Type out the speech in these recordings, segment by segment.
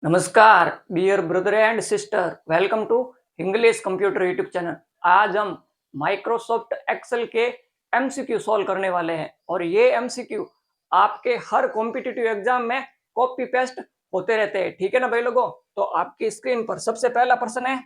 नमस्कार dear brother and sister, welcome to English computer YouTube channel. आज हम Microsoft Excel के एमसीक्यू सॉल्व करने वाले हैं और ये एमसीक्यू आपके हर कॉम्पिटिटिव एग्जाम में कॉपी पेस्ट होते रहते हैं। ठीक है ना भाई लोगों, तो आपकी स्क्रीन पर सबसे पहला प्रश्न है।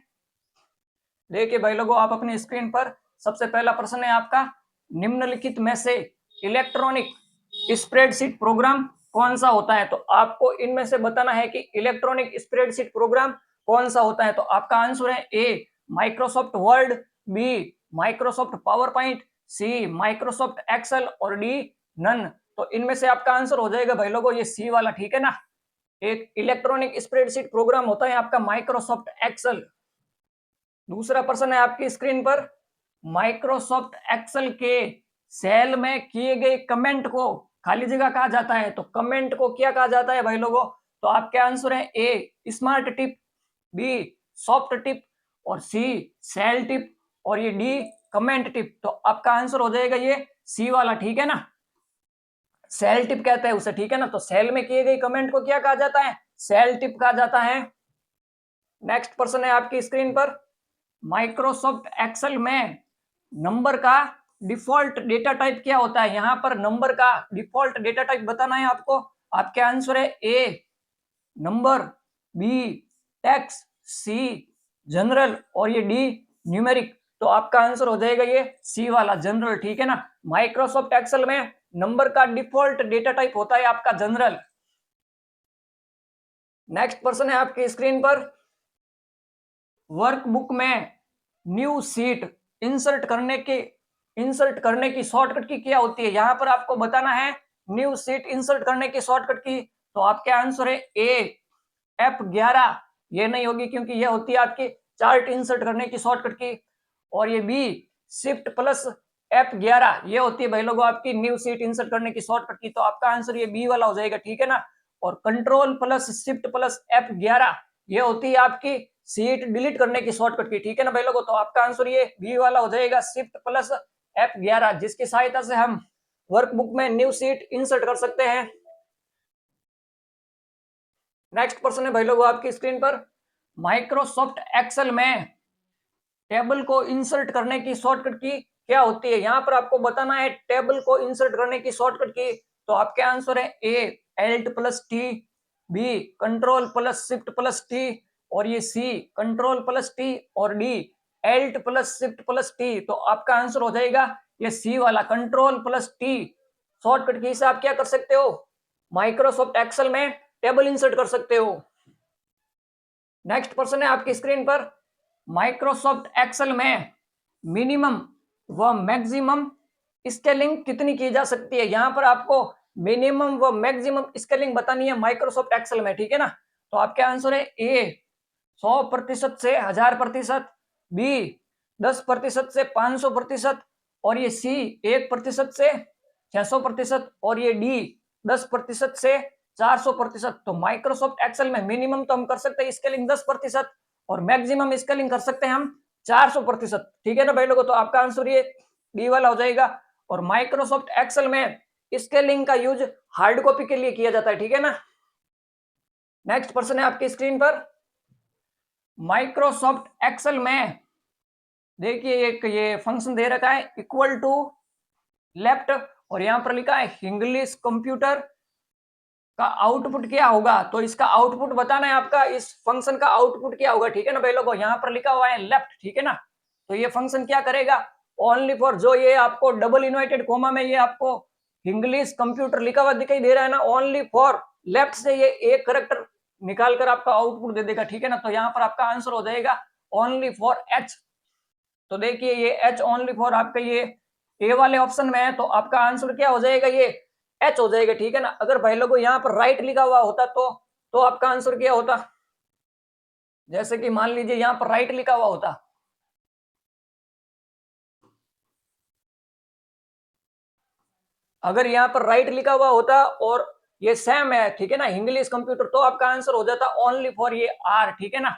देखिए भाई लोगों, आप अपनी स्क्रीन पर सबसे पहला प्रश्न है आपका, निम्नलिखित में से इलेक्ट्रॉनिक स्प्रेडशीट प्रोग्राम कौन सा होता है। तो आपको इनमें से बताना है कि इलेक्ट्रॉनिक स्प्रेडशीट प्रोग्राम कौन सा होता है। तो आपका आंसर है A Microsoft Word, B Microsoft PowerPoint, C Microsoft Excel और डी नन। तो इनमें से आपका आंसर हो जाएगा भाई लोगों ये सी वाला। ठीक है ना, एक इलेक्ट्रॉनिक स्प्रेडशीट प्रोग्राम होता है आपका माइक्रोसॉफ्ट एक्सेल। दूसरा प्रश्न है आपकी स्क्रीन पर, माइक्रोसॉफ्ट एक्सेल के सेल में किए गए कमेंट को खाली जगह कहा जाता है। तो कमेंट को क्या कहा जाता है भाई लोगों। तो आपके आंसर है a smart tip, b soft tip और सी सेल टिप और ये डी कमेंट टिप। तो आपका आंसर हो जाएगा ये सी वाला। ठीक है ना, सेल टिप कहते हैं उसे। ठीक है ना, तो सेल में किए गए कमेंट को क्या कहा जाता है, सेल टिप कहा जाता है। नेक्स्ट प्रश्न है आपकी स्क्रीन पर, माइक्रोसॉफ्ट एक्सेल में नंबर का डिफॉल्ट डेटा टाइप क्या होता है। यहां पर नंबर का डिफॉल्ट डेटा टाइप बताना है आपको। आपके आंसर है ए नंबर, बी टेक्स्ट, सी जनरल और ये डी न्यूमेरिक। तो आपका आंसर हो जाएगा ये सी वाला जनरल। ठीक है ना, माइक्रोसॉफ्ट एक्सेल में नंबर का डिफॉल्ट डेटा टाइप होता है आपका जनरल। नेक्स्ट प्रश्न है आपकी स्क्रीन पर, वर्कबुक में न्यू सीट इंसर्ट करने की शॉर्टकट की क्या होती है। यहां पर आपको बताना है न्यू सीट इंसर्ट करने की शॉर्टकट की। तो आपके आंसर है ए F11। ये नहीं होगी क्योंकि ये होती है आपकी चार्ट इंसर्ट करने की शॉर्टकट की। और ये बी शिफ्ट प्लस F11 ये होती है भाई लोगों आपकी न्यू सीट इंसर्ट करने की शॉर्टकट की। तो आपका आंसर ये बी वाला हो जाएगा। ठीक है ना, और control plus shift plus F11 ये होती है आपकी सीट डिलीट करने की शॉर्टकट की। ठीक है ना भाई लोगों, तो आपका आंसर ये बी वाला हो जाएगा शिफ्ट प्लस F11, जिसकी सहायता से हम वर्कबुक में न्यू सीट इंसर्ट कर सकते हैं। नेक्स्ट प्रश्न है भाई लोगों आपकी स्क्रीन पर, माइक्रोसॉफ्ट एक्सेल में टेबल को इंसर्ट करने की शॉर्टकट की क्या होती है। यहां पर आपको बताना है टेबल को इंसर्ट करने की शॉर्टकट की। तो आपके आंसर है a alt plus t, b control plus shift plus t और ये सी कंट्रोल प्लस टी और d alt plus shift plus t. तो आपका आंसर हो जाएगा ये सी वाला कंट्रोल प्लस टी। शॉर्टकट की से आप क्या कर सकते हो, माइक्रोसॉफ्ट एक्सेल में टेबल इंसर्ट कर सकते हो। नेक्स्ट प्रश्न है आपकी स्क्रीन पर, माइक्रोसॉफ्ट एक्सेल में मिनिमम व मैक्सिमम स्केलिंग कितनी की जा सकती है। यहां पर आपको मिनिमम व मैक्सिमम स्केलिंग बतानी है माइक्रोसॉफ्ट एक्सेल में। ठीक है ना, तो आपके आंसर है ए 100% से 1000%, बी 10% से 500% और ये सी 1% से 600% और ये डी 10% से 400%। तो माइक्रोसॉफ्ट एक्सेल में मिनिमम तो हम कर सकते हैं स्केलिंग 10% और मैक्सिमम स्केलिंग कर सकते हैं हम 400%। ठीक है ना भाई लोगों, तो आपका आंसर ये डी वाला हो जाएगा। और माइक्रोसॉफ्ट एक्सेल में स्केलिंग का यूज हार्ड कॉपी के लिए किया जाता है। ठीक है ना, नेक्स्ट प्रश्न है आपकी स्क्रीन पर, माइक्रोसॉफ्ट एक्सेल में देखिए एक ये फंक्शन दे रखा है इक्वल टू लेफ्ट और यहां पर लिखा है इंग्लिश कंप्यूटर का आउटपुट क्या होगा। तो इसका आउटपुट बताना है आपका, इस फंक्शन का आउटपुट क्या होगा। ठीक है ना भाई लोगों, यहाँ पर लिखा हुआ है लेफ्ट। ठीक है ना, तो ये फंक्शन क्या करेगा, ओनली फॉर जो ये आपको डबल इन्वर्टेड कोमा में ये आपको इंग्लिश कंप्यूटर लिखा हुआ दिखाई दे रहा है ना, ओनली फॉर लेफ्ट से ये एक करेक्टर निकाल कर आपका आउटपुट दे देगा। ठीक है ना, तो यहाँ पर आपका आंसर हो जाएगा ओनली फॉर एच। तो देखिए ये एच ओनली फॉर आपका ये ए वाले ऑप्शन में है, तो आपका आंसर क्या हो जाएगा, ये एच हो जाएगा। ठीक है ना, अगर भाई लोगों यहाँ पर राइट लिखा हुआ होता तो आपका आंसर क्या होता, जैसे कि मान लीजिए यहाँ पर राइट लिखा हुआ होता, अगर यहाँ पर राइट लिखा हुआ होता और ये सेम है, ठीक है ना, इंग्लिश कंप्यूटर, तो आपका आंसर हो जाता ओनली फॉर ये आर। ठीक है ना,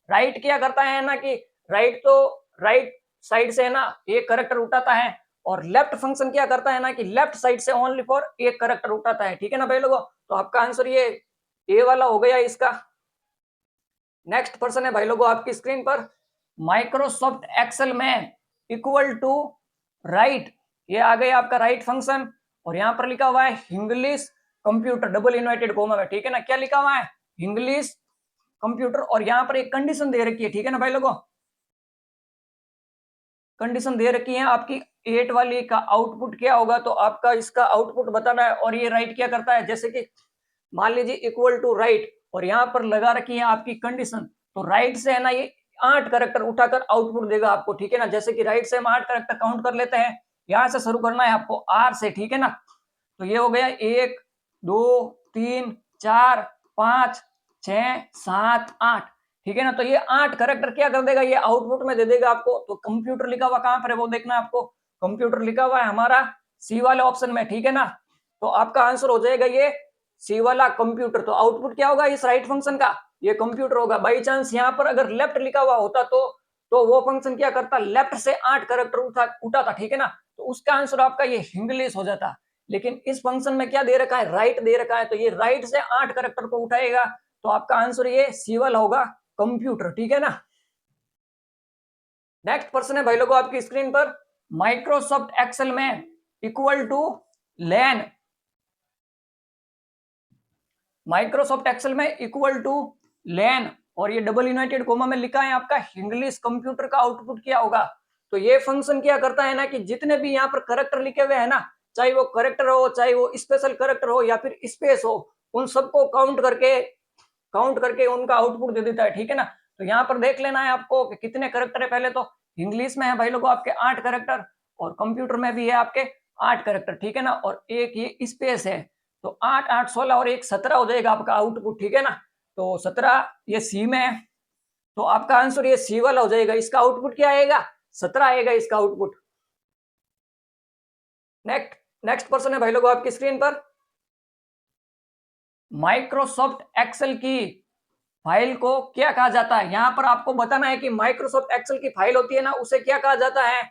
राइट क्या करता है ना कि राइट तो राइट साइड से है ना एक करेक्टर उठाता है और लेफ्ट फंक्शन क्या करता है ना कि लेफ्ट साइड से ओनली फॉर एक करेक्टर उठाता है। ठीक है ना भाई लोगों, तो आपका आंसर ये ए वाला हो गया इसका। नेक्स्ट पर्सन है भाई लोगों आपकी स्क्रीन पर, माइक्रोसॉफ्ट एक्सेल में इक्वल टू राइट, ये आ गया आपका राइट फंक्शन, और यहां पर लिखा हुआ है English computer double inverted coma में, ठीक है ना। क्या लिखा हुआ है? इंग्लिश कंप्यूटर, और यहां पर एक कंडीशन दे रखी है, ठीक है ना भाई लोगों। कंडीशन दे रखी है आपकी 8 वाली का आउटपुट क्या होगा, तो आपका इसका आउटपुट बताना है। और ये राइट क्या करता है, जैसे कि मान लीजिए इक्वल टू राइट, और यहाँ पर लगा रखी है आपकी कंडीशन, तो राइट से है ना ये 8 करेक्टर उठाकर आउटपुट देगा आपको, ठीक है ना। जैसे कि राइट से हम 8 करेक्टर काउंट कर लेते हैं, यहाँ से शुरू करना है आपको आर से, ठीक है ना। तो ये हो गया 1 2 3 4 5 6 7 8, ठीक है ना। तो ये 8 करेक्टर क्या कर देगा, ये आउटपुट में दे देगा आपको। तो कंप्यूटर लिखा हुआ कहां पर है वो देखना है आपको, कंप्यूटर लिखा हुआ है हमारा सी वाले ऑप्शन में, ठीक है ना। तो आपका आंसर हो जाएगा ये सी वाला कंप्यूटर। तो आउटपुट क्या होगा इस राइट फंक्शन का, ये कंप्यूटर होगा। बाई चांस यहाँ पर अगर लेफ्ट लिखा हुआ होता तो वो फंक्शन क्या करता, लेफ्ट से 8 करेक्टर उठाता, ठीक है ना। तो उसका आंसर आपका ये इंग्लिश हो जाता। लेकिन इस फंक्शन में क्या दे रखा है, राइट दे रखा है, तो ये राइट से 8 करेक्टर को उठाएगा, तो आपका आंसर ये सी वाला होगा कंप्यूटर, ठीक है ना। नेक्स्ट पर्सन है भाई लोगों आपकी स्क्रीन पर, माइक्रोसॉफ्ट एक्सेल में equal to LAN, Microsoft Excel में इक्वल टू लैन, और ये डबल यूनाइटेड कोमा में लिखा है आपका इंग्लिश कंप्यूटर का आउटपुट क्या होगा। तो ये फंक्शन क्या करता है ना कि जितने भी यहाँ पर करेक्टर लिखे हुए हैं ना, चाहे वो करेक्टर हो, चाहे वो स्पेशल करेक्टर हो या फिर स्पेस हो, उन सबको काउंट करके उनका आउटपुट दे देता है, ठीक है ना। तो यहाँ पर देख लेना है आपको कि कितने करेक्टर है। पहले तो इंग्लिश में है भाई लोगों आपके 8 करेक्टर, और कंप्यूटर में भी है आपके 8 करेक्टर, ठीक है ना। और एक ये स्पेस है, तो 8 8 16 और एक 17 हो जाएगा आपका आउटपुट, ठीक है ना। तो 17 ये सी में है, तो आपका आंसर ये सी वाला हो जाएगा। इसका आउटपुट क्या आएगा, 17 आएगा इसका आउटपुट। नेक्स्ट नेक्स्ट पर्सन है भाई लोगों आपकी स्क्रीन पर, माइक्रोसॉफ्ट एक्सेल की फाइल को क्या कहा जाता है। यहां पर आपको बताना है कि माइक्रोसॉफ्ट एक्सेल की फाइल होती है ना, उसे क्या कहा जाता है।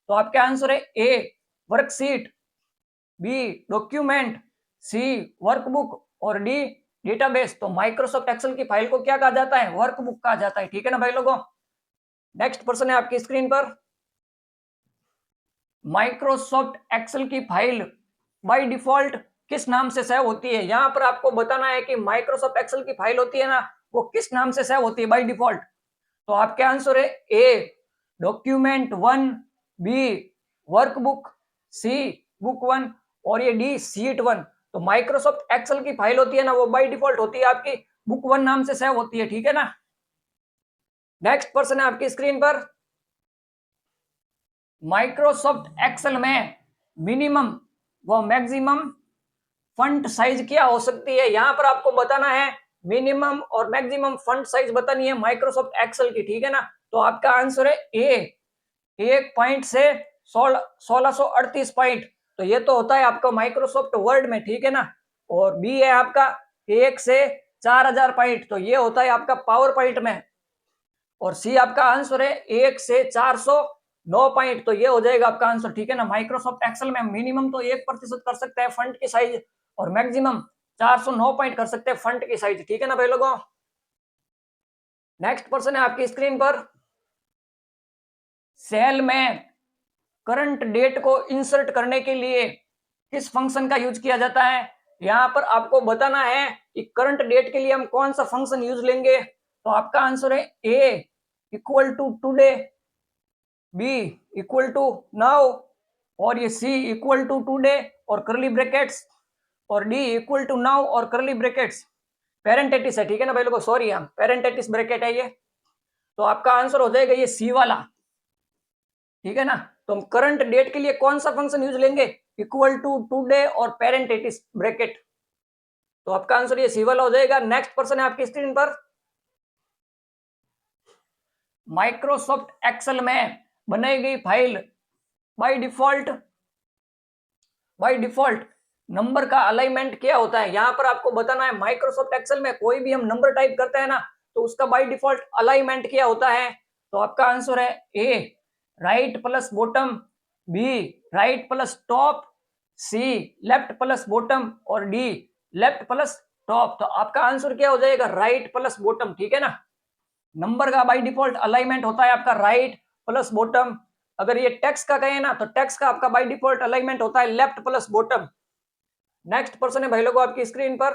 तो आपका आंसर है A worksheet, B document, C workbook, और डी डेटाबेस। तो माइक्रोसॉफ्ट एक्सेल की फाइल को क्या कहा जाता है, वर्कबुक कहा जाता है, ठीक है ना भाई लोगों। नेक्स्ट पर्सन है आपकी स्क्रीन पर, माइक्रोसॉफ्ट एक्सेल की फाइल बाय डिफॉल्ट किस नाम से सेव होती है। यहां पर आपको बताना है कि माइक्रोसॉफ्ट एक्सेल की फाइल होती है ना, वो किस नाम से सेव होती है बाय डिफॉल्ट। तो आपके आंसर है A document 1, B workbook, C book 1, और ये डी सीट 1। तो माइक्रोसॉफ्ट एक्सेल की फाइल होती है ना, वो बाय डिफॉल्ट होती है आपकी बुक 1 नाम से सेव होती है, ठीक है ना। नेक्स्ट पर्सन है आपकी स्क्रीन पर, माइक्रोसॉफ्ट एक्सेल में मिनिमम व मैक्सिमम फंट साइज क्या हो सकती है। यहां पर आपको बताना है मिनिमम और मैक्सिमम फंट साइज बतानी है माइक्रोसॉफ्ट एक्सेल की, ठीक है ना। तो आपका आंसर है ए 1 पॉइंट से 1638 पॉइंट, तो ये तो होता है आपका माइक्रोसॉफ्ट वर्ड में, ठीक है ना। और बी है आपका 1 से 4000 पॉइंट, तो ये होता है आपका पावर पॉइंट में। और सी आपका आंसर है 1 से 409 पॉइंट, तो ये हो जाएगा आपका आंसर, ठीक है ना। माइक्रोसॉफ्ट एक्सेल में मिनिमम तो 1% कर सकते हैं फंट की साइज, और मैक्सिमम 409 पॉइंट कर सकते हैं फंट की साइज, ठीक है ना भाई लोगों। नेक्स्ट पर्सन है आपकी स्क्रीन पर, सेल में करंट डेट को इंसर्ट करने के लिए किस फंक्शन का यूज किया जाता है। यहां पर आपको बताना है कि करंट डेट के लिए हम कौन सा फंक्शन यूज लेंगे। तो आपका आंसर है a equal to today, b equal to now, और ये सी इक्वल टू टुडे और करली ब्रैकेट्स, और डी इक्वल टू नाउ और करली ब्रैकेट्स। पेरेंटेटिस है, ठीक है ना भाई लोगों, सॉरी हम पेरेंटेटिस ब्रैकेट है ये। तो आपका आंसर हो जाएगा ये सी वाला, ठीक है ना। तो हम करंट डेट के लिए कौन सा फंक्शन यूज लेंगे, इक्वल टू टुडे और पेरेंटेटिस ब्रैकेट। तो आपका आंसर ये सी वाला हो जाएगा। नेक्स्ट पर्सन है आपकी स्क्रीन पर, माइक्रोसॉफ्ट एक्सेल में बनाई गई फाइल बाय डिफॉल्ट नंबर का अलाइनमेंट क्या होता है। यहां पर आपको बताना है माइक्रोसॉफ्ट एक्सेल में कोई भी हम नंबर टाइप करते हैं ना, तो उसका बाय डिफॉल्ट अलाइनमेंट क्या होता है। तो आपका आंसर है a right plus bottom, b right plus top, c left plus bottom, और डी लेफ्ट प्लस टॉप। तो आपका आंसर क्या हो जाएगा, राइट प्लस बॉटम, ठीक है ना। नंबर का बाय डिफॉल्ट अलाइनमेंट होता है आपका राइट प्लस बॉटम। अगर ये टेक्स्ट का कहे ना तो टेक्स्ट का आपका बाय डिफॉल्ट अलाइनमेंट होता है left plus bottom. Next person है भाई लोगों आपकी स्क्रीन पर,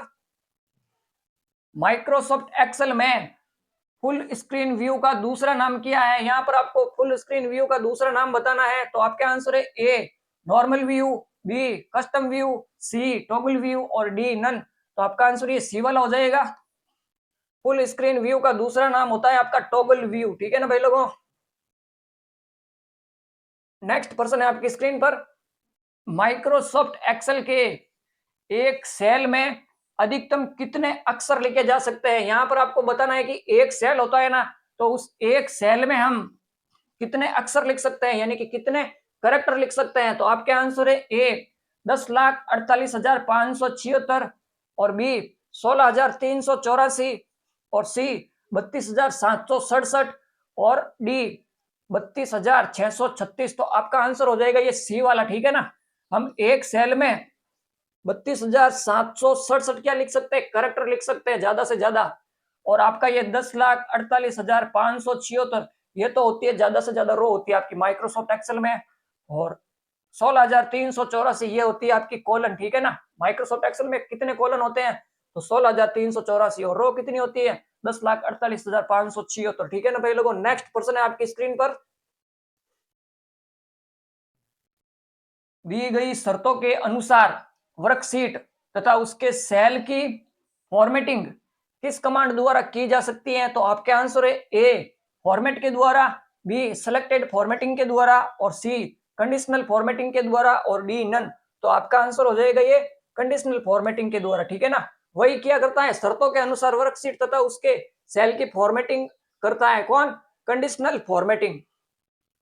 माइक्रोसॉफ्ट एक्सेल में फुल स्क्रीन व्यू का दूसरा नाम क्या है। यहाँ पर आपको फुल स्क्रीन व्यू का दूसरा नाम बताना है, तो आपका आंसर है A normal view, B custom view, C toggle view और डी नन। तो आपका आंसर ये सी वाला हो जाएगा। फुल स्क्रीन व्यू का दूसरा नाम होता है आपका टॉगल व्यू, ठीक है ना भाई लोगों। नेक्स्ट पर्सन है आपकी स्क्रीन पर, माइक्रोसॉफ्ट एक्सेल के एक सेल में अधिकतम कितने अक्षर लिखे जा सकते हैं। यहां पर आपको बताना है कि एक सेल होता है ना, तो उस एक सेल में हम कितने अक्षर लिख सकते हैं, यानी कि कितने करेक्टर लिख सकते हैं। तो आपके आंसर है ए 10,48,576 और बी 16,384 और सी 32,767 और डी 32,636। तो आपका आंसर हो जाएगा ये सी वाला, ठीक है ना। हम एक सेल में 32,767 क्या लिख सकते हैं, करेक्टर लिख सकते हैं ज्यादा से ज्यादा। और आपका ये 10,48,576 ये तो होती है ज्यादा से ज्यादा रो होती है आपकी माइक्रोसॉफ्ट एक्सेल में, और 16,384 ये होती है आपकी कॉलन, ठीक है ना। माइक्रोसॉफ्ट एक्सेल में कितने कॉलन होते हैं, तो 16,384 और रो कितनी होती है 10,48,576, ठीक है ना भाई लोगों। नेक्स्ट पर्सन है आपकी स्क्रीन पर, दी गई शर्तों के अनुसार वर्कशीट तथा उसके सेल की फॉर्मेटिंग किस कमांड द्वारा की जा सकती है। तो आपके आंसर है ए फॉर्मेट के द्वारा, बी सिलेक्टेड फॉर्मेटिंग के द्वारा और सी कंडीशनल फॉर्मेटिंग के द्वारा और डी नन। तो आपका आंसर हो जाएगा ये कंडीशनल फॉर्मेटिंग के द्वारा, ठीक है ना। वही क्या करता है, शर्तों के अनुसार वर्कशीट तथा उसके सेल की फॉर्मेटिंग करता है कौन, कंडीशनल फॉर्मेटिंग।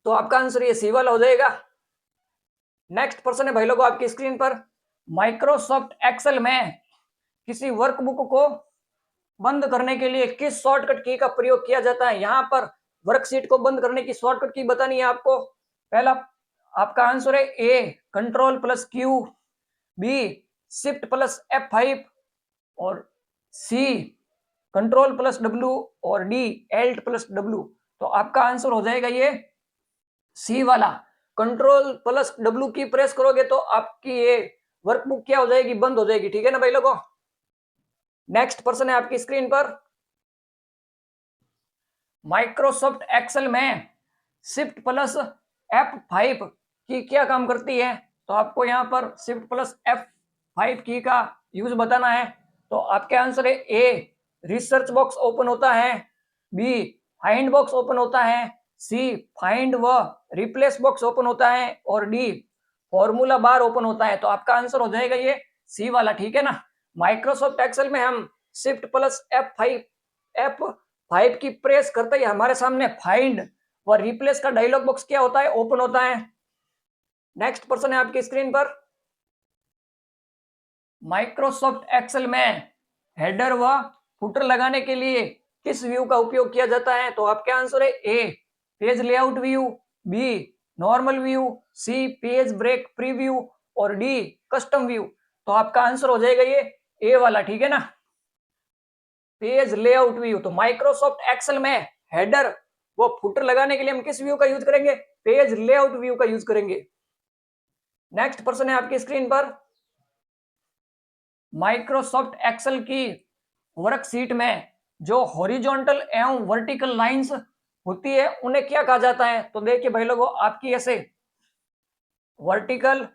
तो आपका आंसर ये सी वाला हो जाएगा। नेक्स्ट पर्सन है भाई लोगों आपकी स्क्रीन पर, माइक्रोसॉफ्ट एक्सेल में किसी वर्कबुक को बंद करने के लिए किस शॉर्टकट की का प्रयोग किया जाता है। यहां पर वर्कशीट को बंद करने की शॉर्टकट की बतानी है आपको। पहला आपका आंसर है a control plus q, b shift plus F5 और सी कंट्रोल प्लस डब्ल्यू और डी एल्ट प्लस डब्ल्यू। तो आपका आंसर हो जाएगा ये सी वाला, कंट्रोल प्लस डब्ल्यू की प्रेस करोगे तो आपकी ये वर्कबुक क्या हो जाएगी, बंद हो जाएगी, ठीक है ना भाई लोगों। नेक्स्ट पर्सन है आपकी स्क्रीन पर, माइक्रोसॉफ्ट एक्सेल में शिफ्ट प्लस F5 की क्या काम करती है। तो आपको यहाँ पर शिफ्ट प्लस F5 की का यूज बताना है। तो आपके आंसर है ए रिसर्च बॉक्स ओपन होता है, बी फाइंड बॉक्स ओपन होता है, सी फाइंड व रिप्लेस बॉक्स ओपन होता है और डी फॉर्मूला बार ओपन होता है। तो आपका आंसर हो जाएगा ये सी वाला, ठीक है ना। माइक्रोसॉफ्ट एक्सेल में हम शिफ्ट प्लस F5 की प्रेस करते ही हमारे सामने फाइंड व रिप्लेस का डायलॉग बॉक्स क्या होता है, ओपन होता है। नेक्स्ट पर्सन है आपकी स्क्रीन पर, माइक्रोसॉफ्ट एक्सेल में हेडर व फुटर लगाने के लिए किस व्यू का उपयोग किया जाता है। तो आपके आंसर है a page layout view, b normal view, c page break preview और डी कस्टम व्यू। तो आपका आंसर हो जाएगा ये ए वाला, ठीक है ना, पेज लेआउट व्यू। तो माइक्रोसॉफ्ट एक्सेल में हेडर वो फुटर लगाने के लिए हम किस व्यू का यूज करेंगे, पेज लेआउट व्यू का यूज करेंगे। नेक्स्ट पर्सन है आपकी स्क्रीन पर, माइक्रोसॉफ्ट एक्सेल की वर्कशीट में जो हॉरिजॉन्टल एवं वर्टिकल लाइंस होती है उन्हें क्या कहा जाता है। तो देखिए भाई लोगों आपकी ऐसे वर्टिकल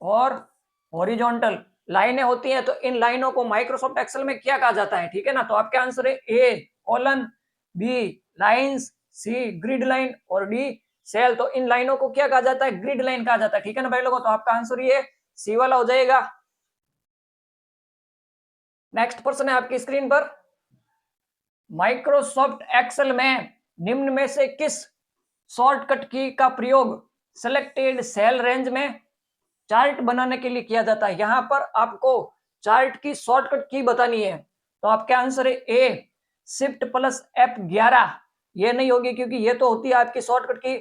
और हॉरिजॉन्टल लाइनें होती हैं, तो इन लाइनों को माइक्रोसॉफ्ट एक्सेल में क्या कहा जाता है, ठीक है ना। तो आपके आंसर है ए कॉलन, बी लाइंस, सी ग्रिड लाइन और डी सेल। तो इन लाइनों को क्या कहा जाता है, ग्रिड लाइन कहा जाता है, ठीक है ना भाई लोगों। तो आपका आंसर ये सी वाला हो जाएगा। नेक्स्ट पर्सन है आपकी स्क्रीन पर, माइक्रोसॉफ्ट एक्सेल में निम्न में से किस शॉर्टकट की का प्रयोग सिलेक्टेड सेल रेंज में चार्ट बनाने के लिए किया जाता है। यहां पर आपको चार्ट की शॉर्टकट की बतानी है। तो आपके आंसर है ए शिफ्ट प्लस F11, ये नहीं होगी क्योंकि ये तो होती है आपकी शॉर्टकट की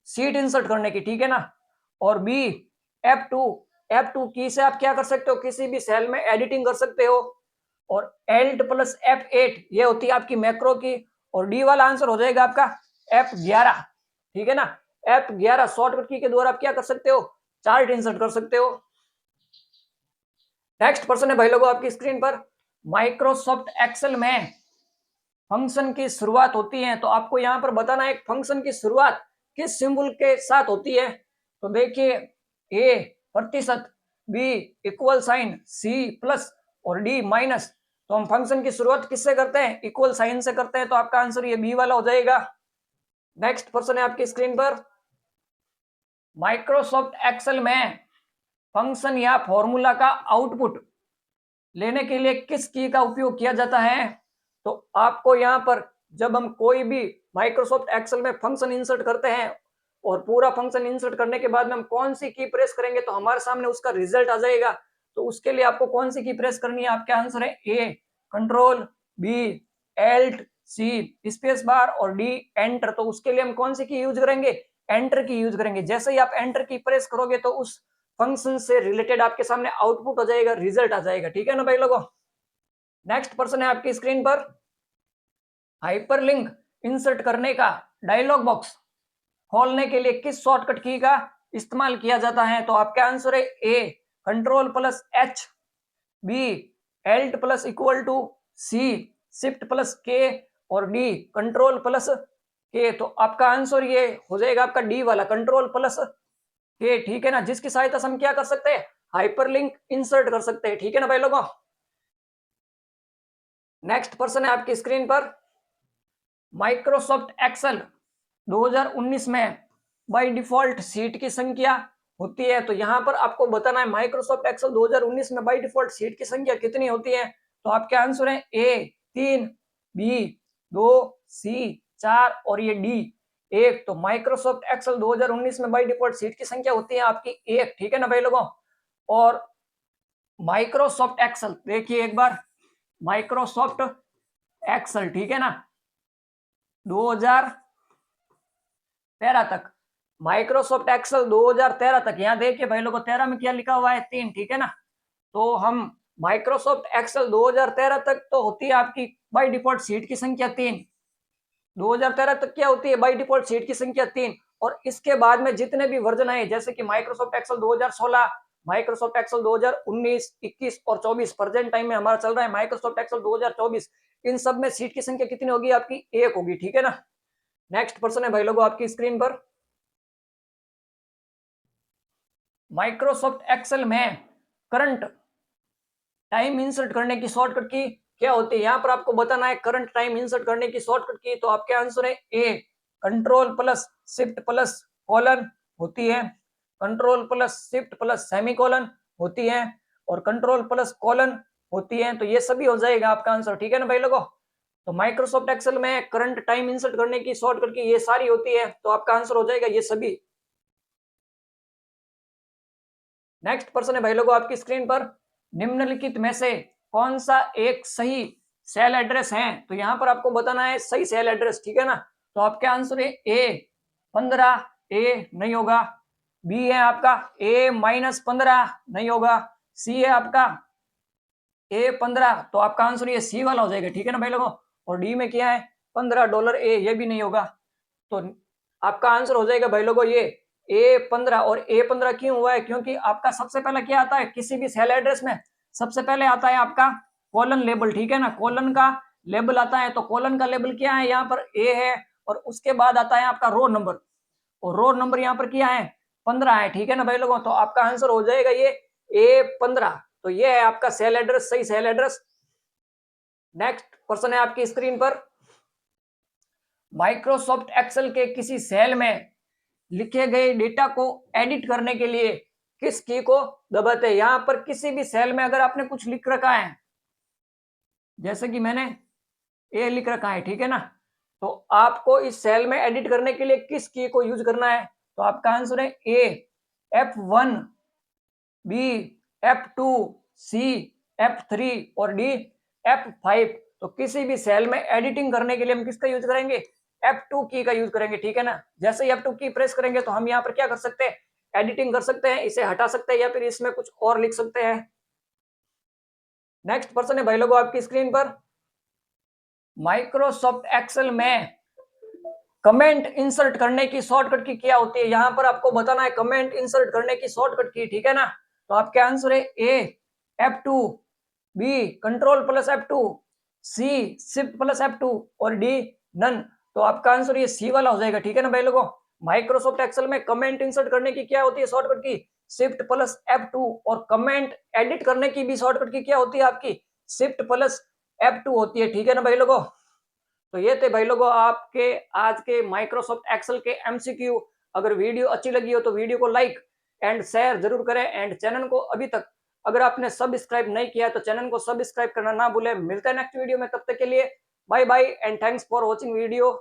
सीट इंसर्ट करने की, ठीक है ना। और बी F2 की से आप क्या कर सकते हो, किसी भी सेल में एडिटिंग कर सकते हो। और एल्ट प्लस F8 ये होती है आपकी मैक्रो की। और डी वाला आंसर हो जाएगा आपका F11, ठीक है ना। F11 शॉर्टकट की के द्वारा आप क्या कर सकते हो, चार्ट इंसर्ट कर सकते हो। नेक्स्ट पर्सन है भाई लोगों आपकी स्क्रीन पर, माइक्रोसॉफ्ट एक्सेल में फंक्शन की शुरुआत होती है, तो आपको यहां पर बताना है फंक्शन की शुरुआत किस सिंबल के साथ होती है। तो देखिए ए प्रतिशत, B equal sign, C plus और डी माइनस। तो हम फंक्शन की शुरुआत किससे करते हैं, इक्वल साइन से करते हैं, तो आपका आंसर ये बी वाला हो जाएगा। नेक्स्ट पर्सन है आपकी स्क्रीन पर, माइक्रोसॉफ्ट एक्सेल में फंक्शन या फॉर्मूला का आउटपुट लेने के लिए किस की का उपयोग किया जाता है। तो आपको यहां पर जब हम कोई भी माइक्रोसॉफ्ट एक्सेल में फंक्शन इंसर्ट करते हैं और पूरा फंक्शन इंसर्ट करने के बाद में हम कौन सी की प्रेस करेंगे तो हमारे सामने उसका रिजल्ट आ जाएगा। तो उसके लिए आपको कौन सी की प्रेस करनी है, आपका आंसर है a control, B Alt, C space bar और डी एंटर। तो उसके लिए हम कौन सी की यूज करेंगे, एंटर की यूज करेंगे। जैसे ही आप एंटर की प्रेस करोगे तो उस फंक्शन से रिलेटेड आपके सामने आउटपुट हो जाएगा, रिजल्ट आ जाएगा, ठीक है ना भाई लोगों। नेक्स्ट पर्सन है आपकी स्क्रीन पर, हाइपरलिंक इंसर्ट करने का डायलॉग बॉक्स खोलने के लिए किस शॉर्टकट की का इस्तेमाल किया जाता है। तो आपका आंसर है a control plus h, b alt plus equal to, c shift plus k और डी कंट्रोल प्लस के। तो आपका आंसर ये हो जाएगा आपका डी वाला कंट्रोल प्लस के, ठीक है ना, जिसकी सहायता से हम क्या कर सकते हैं, हाइपरलिंक इंसर्ट कर सकते हैं, ठीक है ना भाई लोगों। नेक्स्ट पर्सन है आपकी स्क्रीन पर, माइक्रोसॉफ्ट एक्सेल 2019 में बाय डिफॉल्ट सीट की संख्या होती है। तो यहां पर आपको बताना है माइक्रोसॉफ्ट एक्सेल 2019 में बाय डिफॉल्ट सीट की संख्या कितनी होती है। तो आपके आंसर है ए 3, बी 2, सी 4 और ये डी 1। तो माइक्रोसॉफ्ट एक्सेल 2019 में बाय डिफॉल्ट सीट की संख्या होती है आपकी 1, ठीक है ना भाई लोगों। और माइक्रोसॉफ्ट एक्सेल देखिए एक बार, माइक्रोसॉफ्ट एक्सेल ठीक है ना 2013 तक, माइक्रोसॉफ्ट एक्सेल 2013 तक, यहाँ देखिए भाई लोगों 13 में क्या लिखा हुआ है 3, ठीक है ना। तो हम माइक्रोसॉफ्ट एक्सेल 2013 तक तो होती है आपकी बाय डिफॉल्ट सीट की संख्या 3, 2013 तक क्या होती है बाय डिफॉल्ट सीट की संख्या 3। और इसके बाद में जितने भी वर्जन आए जैसे कि माइक्रोसॉफ्ट एक्सेल 2016, माइक्रोसॉफ्ट एक्सेल 2019, 21 और 24, प्रेजेंट टाइम में हमारा चल रहा है माइक्रोसॉफ्ट एक्सेल 2024, इन सब में सीट की संख्या कितनी होगी आपकी 1 होगी, ठीक है ना। नेक्स्ट पर्सन है भाई लोगों आपकी स्क्रीन पर, माइक्रोसॉफ्ट एक्सेल में करंट टाइम इंसर्ट करने की शॉर्टकट की क्या होती है। यहाँ पर आपको बताना है करंट टाइम इंसर्ट करने की शॉर्टकट की। तो आपके आंसर है a control plus shift plus colon होती है, control plus shift plus semicolon होती है और कंट्रोल प्लस कॉलन होती है। तो ये सभी हो जाएगा आपका आंसर, ठीक है ना भाई लोगों। तो माइक्रोसॉफ्ट एक्सेल में करंट टाइम इंसर्ट करने की शॉर्टकट की ये सारी होती है, तो आपका आंसर हो जाएगा ये सभी। नेक्स्ट पर्सन है भाई लोगों आपकी स्क्रीन पर, निम्नलिखित में से कौन सा एक सही सेल एड्रेस है। तो यहां पर आपको बताना है सही सेल एड्रेस, ठीक है ना। तो आपके आंसर है ए 15, ए नहीं होगा, बी है आपका ए -15 नहीं होगा, सी है आपका ए 15, तो आपका आंसर ये सी वाला हो जाएगा, ठीक है ना भाई लोगों। और डी में क्या है $15 ए, ये भी नहीं होगा। तो आपका आंसर हो जाएगा भाई लोगों ये A15। और A15 क्यों हुआ है, क्योंकि आपका सबसे पहले क्या आता है किसी भी सेल एड्रेस में, सबसे पहले आता है आपका कॉलन लेबल, ठीक है ना, कॉलन का लेबल आता है। तो कॉलन का लेबल क्या है, यहाँ पर A है और उसके बाद आता है आपका रो नंबर, और रो नंबर यहाँ पर क्या है 15 है, ठीक है ना भाई लोगों। तो आपका आंसर हो जाएगा ये A15। तो ये है आपका सेल एड्रेस, सही सेल एड्रेस। नेक्स्ट पर्सन है आपकी स्क्रीन पर, माइक्रोसॉफ्ट एक्सेल के किसी सेल में लिखे गए डेटा को एडिट करने के लिए किस की को दबाते हैं। यहां पर किसी भी सेल में अगर आपने कुछ लिख रखा है, जैसे कि मैंने ए लिख रखा है, ठीक है ना, तो आपको इस सेल में एडिट करने के लिए किस की को यूज करना है। तो आपका आंसर है ए F1, बी F2, सी F3 और डी F5। तो किसी भी सेल में एडिटिंग करने के लिए हम किसका यूज करेंगे, F2 की का यूज करेंगे, ठीक है ना। जैसे ही F2 की प्रेस करेंगे तो हम यहाँ पर क्या कर सकते हैं, एडिटिंग कर सकते हैं, इसे हटा सकते हैं या फिर इसमें कुछ और लिख सकते हैं। नेक्स्ट पर्सन है भाई लोगों आपकी स्क्रीन पर, माइक्रोसॉफ्ट एक्सेल में कमेंट इंसर्ट करने की शॉर्टकट की क्या होती है, यहां पर आपको बताना है कमेंट इंसर्ट करने की शॉर्टकट की, ठीक है ना। तो आपके आंसर है A F2, B control plus F2, C shift plus F2 और डी नन। तो आपका आंसर ये सी वाला हो जाएगा, ठीक है ना भाई लोगों। माइक्रोसॉफ्ट एक्सेल में कमेंट इंसर्ट करने की क्या होती है शॉर्टकट की, शिफ्ट प्लस F2, और कमेंट एडिट करने की भी शॉर्टकट की क्या होती है आपकी, शिफ्ट प्लस F2 होती है, ठीक है ना भाई लोगों। तो ये थे भाई लोगों आपके आज के माइक्रोसॉफ्ट एक्सेल के एमसीक्यू। अगर वीडियो अच्छी लगी हो तो वीडियो को लाइक एंड शेयर जरूर करें, एंड चैनल को अभी तक अगर आपने सब्सक्राइब नहीं किया तो चैनल को सब्सक्राइब करना ना भूलें। मिलते हैं नेक्स्ट वीडियो में, तब तक के लिए bye bye and thanks for watching video.